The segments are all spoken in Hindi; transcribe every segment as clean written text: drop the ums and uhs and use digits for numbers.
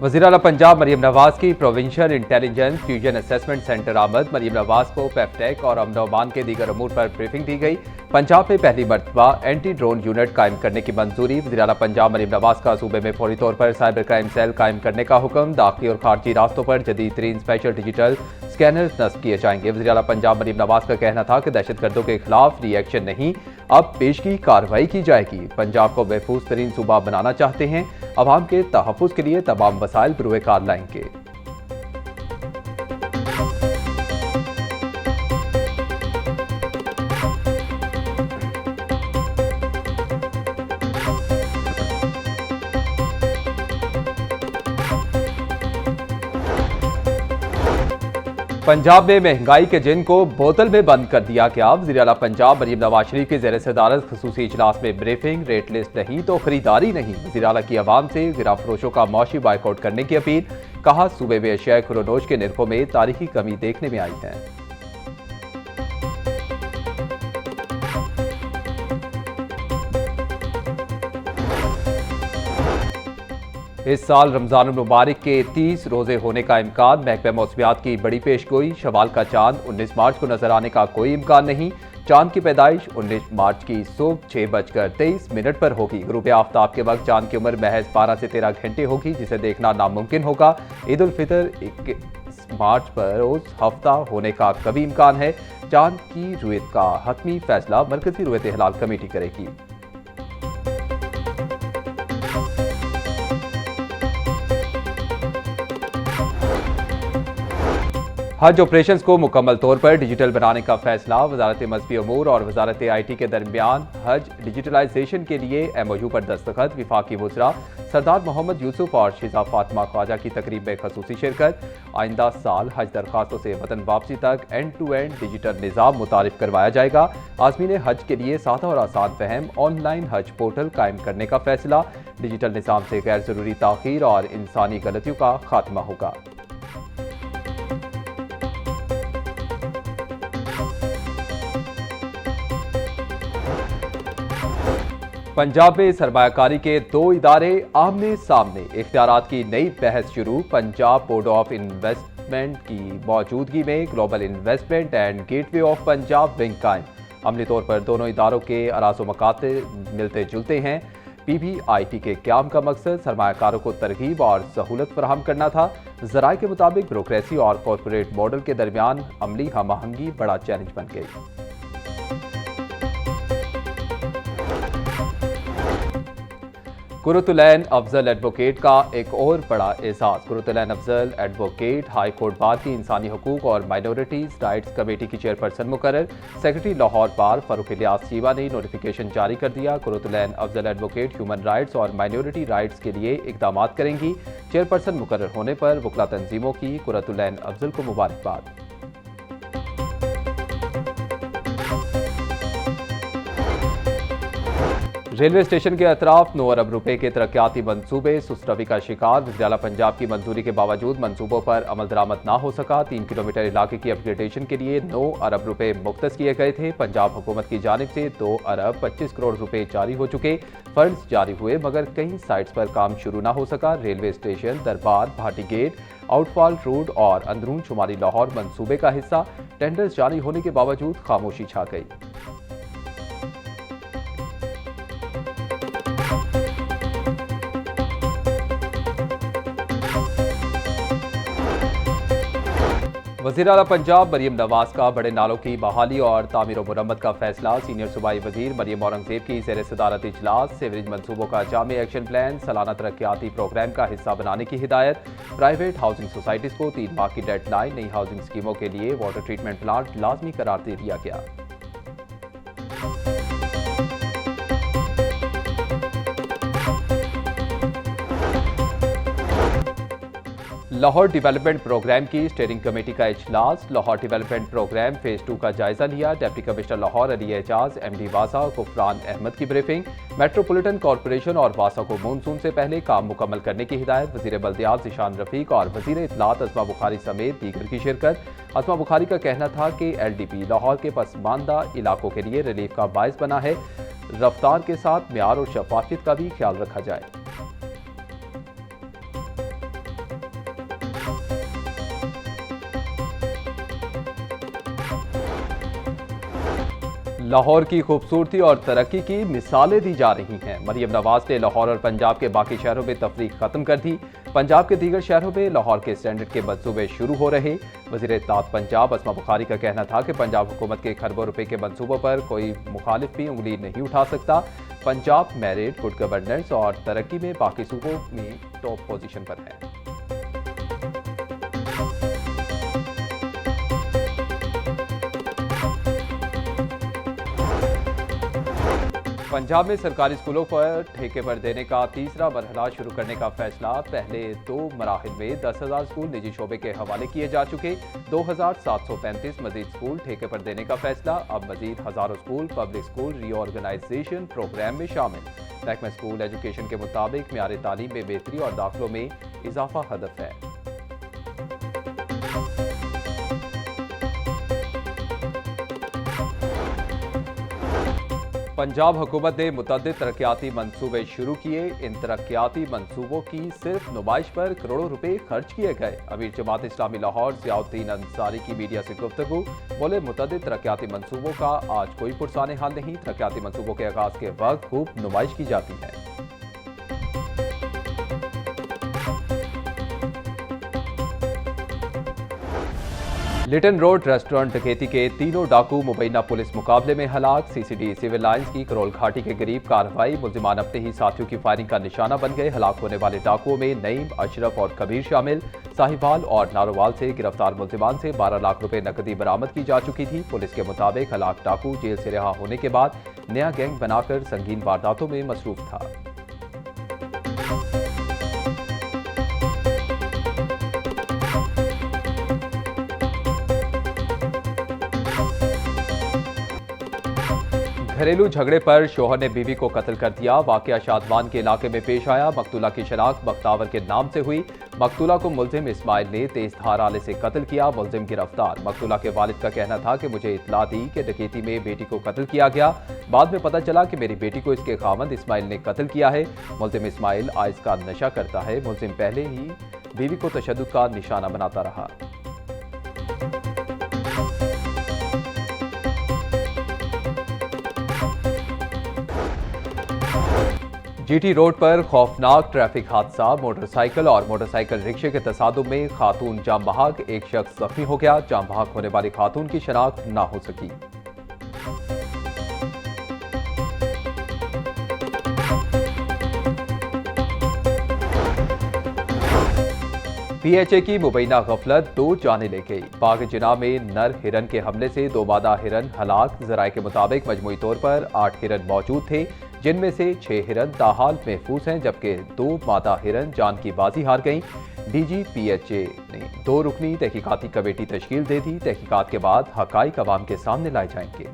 वज़ीर आला पंजाब मरियम नवाज की provincial intelligence fusion assessment centre आमद। मरियम नवाज को पेप्टेक और अमन अमान के दीगर अमूर पर ब्रीफिंग दी गई। पंजाब में पहली मरतबा एंटी ड्रोन यूनिट कायम करने की मंजूरी। वज़ीर आला पंजाब मरियम नवाज का सूबे में फौरी तौर पर साइबर क्राइम सेल कायम करने का हुक्म। दाखिली और खारजी रास्तों पर जदीद तरीन स्पेशल डिजिटल स्कैनर्स नस्ब किए जाएंगे। वज़ीर आला पंजाब मरियम नवाज का कहना था कि दहशतगर्दों के खिलाफ रिएक्शन नहीं, अब पेशगी कार्रवाई की जाएगी। पंजाब को महफूज तरीन सूबा बनाना चाहते हैं, अवाम के तहफ़्फ़ुज़ के लिए तमाम वसाइल बरूए कार लाएंगे। पंजाब में महंगाई के जिन को बोतल में बंद कर दिया गया। वज़ीर आला पंजाब मरियम नवाज शरीफ की ज़ेर सदारत ख़ुसूसी इजलास में ब्रीफिंग। रेट लिस्ट नहीं तो खरीदारी नहीं। वज़ीर आला की अवाम से गिरा फरोशों का मौशी बाइकआउट करने की अपील। कहा, सूबे में अशिया खुरोनोश के निर्खों में तारीखी कमी देखने में आई है। इस साल रमजान मुबारक के 30 रोजे होने का इम्कान। महकमा मौसमियात की बड़ी पेशगोई। शवाल का चांद 19 मार्च को नजर आने का कोई इम्कान नहीं। चांद की पैदाइश 19 मार्च की सुबह 6:23 पर होगी। गुरूब आफ्ताब के वक्त चांद की उम्र महज 12 से 13 घंटे होगी, जिसे देखना नामुमकिन होगा। ईद उल फितर 21 मार्च पर रोज हफ्ता होने का कभी इम्कान है। चांद की रुयत का हतमी फैसला मरकजी रुयत हिलाल कमेटी करेगी। हज ऑपरेशंस को मुकम्मल तौर पर डिजिटल बनाने का फैसला। वजारत मजहबी अमूर और वजारत IT के दरमियान हज डिजिटलाइजेशन के लिए MOU पर दस्तखत। विफाकी वज़रा सरदार मोहम्मद यूसुफ और शिजा फातिमा ख्वाजा की तकरीब में खसूसी शिरकत। आइंदा साल हज दरखास्तों से वतन वापसी तक एंड टू एंड डिजिटल निज़ाम मुतारिफ करवाया जाएगा। आज़मीन हज के लिए सादा और आसान फहम ऑनलाइन हज पोर्टल कायम करने का फैसला। डिजिटल निज़ाम से गैर ज़रूरी ताख़ीर और इंसानी गलतियों का खात्मा होगा। पंजाब में सरमायाकारी के 2 इदारे आमने सामने। इख्तियारात की नई बहस शुरू। पंजाब बोर्ड ऑफ इन्वेस्टमेंट की मौजूदगी में global investment and gateway of Punjab wing कायम। अमली तौर पर दोनों इदारों के अराज़ो मकाते मिलते जुलते हैं। PBIT के क़याम का मकसद सरमायाकारों को तरगीब और सहूलत फराहम करना था। ज़राए के मुताबिक ब्यूरोक्रेसी और कॉरपोरेट मॉडल के दरमियान अमली हम आहंगी बड़ा चैलेंज बन गई। कुर्रतुलैन अफजल एडवोकेट का एक और बड़ा एजाज। Qurratulain Afzal advocate high court bar की इंसानी हकूक और माइनॉरिटीज राइट्स कमेटी की चेयरपर्सन मुकर्रर। सेक्रेटरी लाहौर बार फारूक इलियास चीबा ने नोटिफिकेशन जारी कर दिया। Qurratulain Afzal advocate human rights और माइनॉरिटी राइट्स के लिए इकदाम करेंगी। चेयरपर्सन मुकर्रर होने पर वकला तंजीमों की कुर्रतुलैन अफजल को मुबारकबाद। रेलवे स्टेशन के अतराफ 9 अरब रुपए के तरक्याती मंसूबे सुस्त रवी का शिकार। वज़ीर आला पंजाब की मंजूरी के बावजूद मंसूबों पर अमल दरामद ना हो सका। 3 किलोमीटर इलाके की अपग्रेडेशन के लिए 9 अरब रुपए मुख्तस किए गए थे। पंजाब हुकूमत की जानिब से 2 अरब 25 करोड़ रुपए जारी हो चुके। फंड्स जारी हुए मगर कई साइट्स पर काम शुरू ना हो सका। रेलवे स्टेशन दरबार, भाटी गेट, आउटफॉल रोड और अंदरून शुमारी लाहौर मंसूबे का हिस्सा। टेंडर्स जारी होने के बावजूद खामोशी छा गई। वज़ीर आला पंजाब मरियम नवाज का बड़े नालों की बहाली और तामीर व मुरम्मत का फैसला। सीनियर सूबाई वज़ीर मरियम औरंगज़ेब की ज़ेर सदारत इजलास। सीवरेज मनसूबों का जामे एक्शन प्लान सालाना तरक्याती प्रोग्राम का हिस्सा बनाने की हिदायत। प्राइवेट हाउसिंग सोसाइटीज़ को 3 माह की डेडलाइन। नई हाउसिंग स्कीमों के लिए वाटर ट्रीटमेंट प्लांट लाजमी करार दे दिया गया। लाहौर डेवलपमेंट प्रोग्राम की स्टीयरिंग कमेटी का इजलास। लाहौर डेवलपमेंट प्रोग्राम फेज 2 का जायजा लिया। Deputy commissioner Lahore Ali Ejaz, MD वासा गुफरान अहमद की ब्रीफिंग। मेट्रोपॉलिटन कॉरपोरेशन और वासा को मानसून से पहले काम मुकम्मल करने की हिदायत। वजीर बल्दियात ज़ीशान रफीक और वजीर इत्तलात अस्मा बुखारी समेत दीगर की शिरकत। अस्मा बुखारी का कहना था कि LDP लाहौर के पसमानदा इलाकों के लिए रिलीफ का बायस बना है। रफ्तार के साथ म्यार और शफाफियत का भी ख्याल रखा जाए। लाहौर की खूबसूरती और तरक्की की मिसालें दी जा रही हैं। मरियम नवाज ने लाहौर और पंजाब के बाकी शहरों में तफरीक खत्म कर दी। पंजाब के दीगर शहरों में लाहौर के स्टैंडर्ड के मंसूबे शुरू हो रहे। वज़ीर इत्तलात पंजाब अस्मा बुखारी का कहना था कि पंजाब हुकूमत के खरबों रुपए के मंसूबों पर कोई मुखालिफ भी उंगली नहीं उठा सकता। पंजाब मेरिट, गुड गवर्नेंस और तरक्की में बाकी सूबों में टॉप पोजीशन पर है। पंजाब में सरकारी स्कूलों पर ठेके पर देने का तीसरा मरहला शुरू करने का फैसला। पहले 2 मराहिल में 10,000 स्कूल निजी शोबे के हवाले किए जा चुके। 2,735 मजीद स्कूल ठेके पर देने का फैसला। अब मजीद हजारों school public school reorganization program में शामिल। महकमा स्कूल एजुकेशन के मुताबिक म्यार तालीम में बेहतरी और दाखिलों में इजाफा हदफ है। पंजाब हुकूमत ने मुतअद्दिद तरक्याती मंसूबे शुरू किए। इन तरक्याती मंसूबों की सिर्फ नुमाइश पर करोड़ों रुपए खर्च किए गए। अमीर जमात इस्लामी लाहौर ज़ियाउद्दीन अंसारी की मीडिया से गुफ्तगू। बोले, मुतअद्दिद तरक्याती मंसूबों का आज कोई पुरसाने हाल नहीं। तरक्याती मंसूबों के आगाज के वक्त खूब नुमाइश की जाती है। लिटन रोड रेस्टोरेंट डकैती के तीनों डाकू मुबैना पुलिस मुकाबले में हलाक। CCD सिविल लाइंस की करोल घाटी के करीब कार्रवाई। मुल्जिमान अपने ही साथियों की फायरिंग का निशाना बन गए। हलाक होने वाले डाकुओं में नईम, अशरफ और कबीर शामिल। साहिवाल और नारोवाल से गिरफ्तार मुल्जिमान से 12 लाख रुपए नकदी बरामद की जा चुकी थी। पुलिस के मुताबिक हलाक डाकू जेल से रिहा होने के बाद नया गैंग बनाकर संगीन वारदातों में मसरूफ था। घरेलू झगड़े पर शोहर ने बीवी को कत्ल कर दिया। वाकया शादवान के इलाके में पेश आया। मकतूला की शनाख्त बख्तावर के नाम से हुई। मकतूला को मुल्जिम इस्माइल ने तेज धार आले से कत्ल किया। मुल्जिम गिरफ्तार। मकतूला के वालिद का कहना था कि मुझे इत्तला दी कि डकैती में बेटी को कत्ल किया गया। बाद में पता चला कि मेरी बेटी को इसके खामद इस्माइल ने कत्ल किया है। मुल्जिम इस्माइल आइस का नशा करता है। मुल्जिम पहले ही बीवी को तशद्दुद का निशाना बनाता रहा। GT रोड पर खौफनाक ट्रैफिक हादसा। मोटरसाइकिल और मोटरसाइकिल रिक्शे के तसादुम में खातून जाम बहक। एक शख्स जख्मी हो गया। जाम बहक होने वाली खातून की शनाख्त ना हो सकी। PHA की मुबैना गफलत 2 जाने ले गई। बाग जिना में नर हिरन के हमले से 2 मादा हिरन हलाक। जराये के मुताबिक मजमूई तौर पर 8 हिरन मौजूद थे, जिनमें से 6 हिरन ताहाल महफूज हैं, जबकि 2 मादा हिरन जान की बाजी हार गईं। DG PHA ने 2 रुकनी तहकीकाती कमेटी तश्कील दे दी। तहकीकात के बाद हकाइक अवाम के सामने लाए जाएंगे।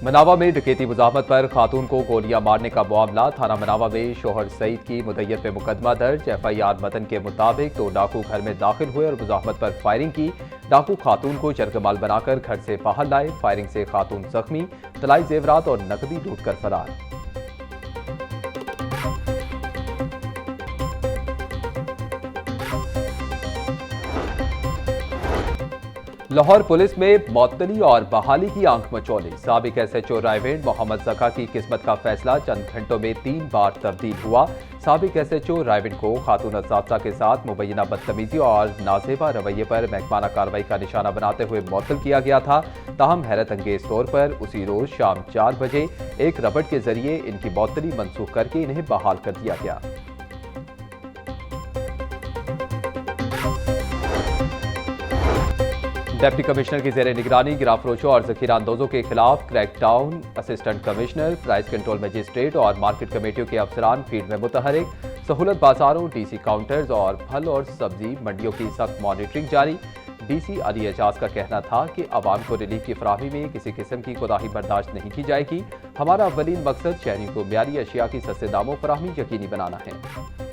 मनावा में डकैती मुज़ाहमत पर खातून को गोलियां मारने का मामला। थाना मनावा में शोहर सईद की मुद्दत पे मुकदमा दर्ज। FIR मतन के मुताबिक 2 डाकू घर में दाखिल हुए और मुज़ाहमत पर फायरिंग की। डाकू खातून को जरगमाल बनाकर घर से बाहर लाए। फायरिंग से खातून जख्मी। तलाई जेवरात और नकदी लूट कर फरार। लाहौर पुलिस में मअतली और बहाली की आंख मचौली। साबिक SHO रायवेंड मोहम्मद ज़का की किस्मत का फैसला चंद घंटों में 3 बार तब्दील हुआ। साबिक SHO रायवेंड को खातून असातिज़ा के साथ मुबैना बदतमीजी और नाजेबा रवैये पर महकमाना कार्रवाई का निशाना बनाते हुए मुअत्तल किया गया था। ताहम हैरत अंगेज तौर पर उसी रोज शाम 4 बजे एक रबड़ के जरिए इनकी मअतली मनसूख करके इन्हें बहाल कर दिया गया। डिप्टी कमिश्नर की जेर निगरानी गिराफरोशों और जखीरा अंदोजों के खिलाफ crackdown. Assistant commissioner, price control magistrate और मार्केट कमेटियों के अफसरान फील्ड में मुतहरिक। सहूलत बाजारों, डीसी काउंटर्स और फल और सब्जी मंडियों की सख्त मॉनिटरिंग जारी। डीसी अली एजाज का कहना था कि आवाम को रिलीफ की फराहमी में किसी किस्म की कोताही बर्दाश्त नहीं की जाएगी। हमारा अव्वलीन मकसद शहरी को म्यारी अशिया की सस्ते दामों फराहमी यकीनी बनाना है।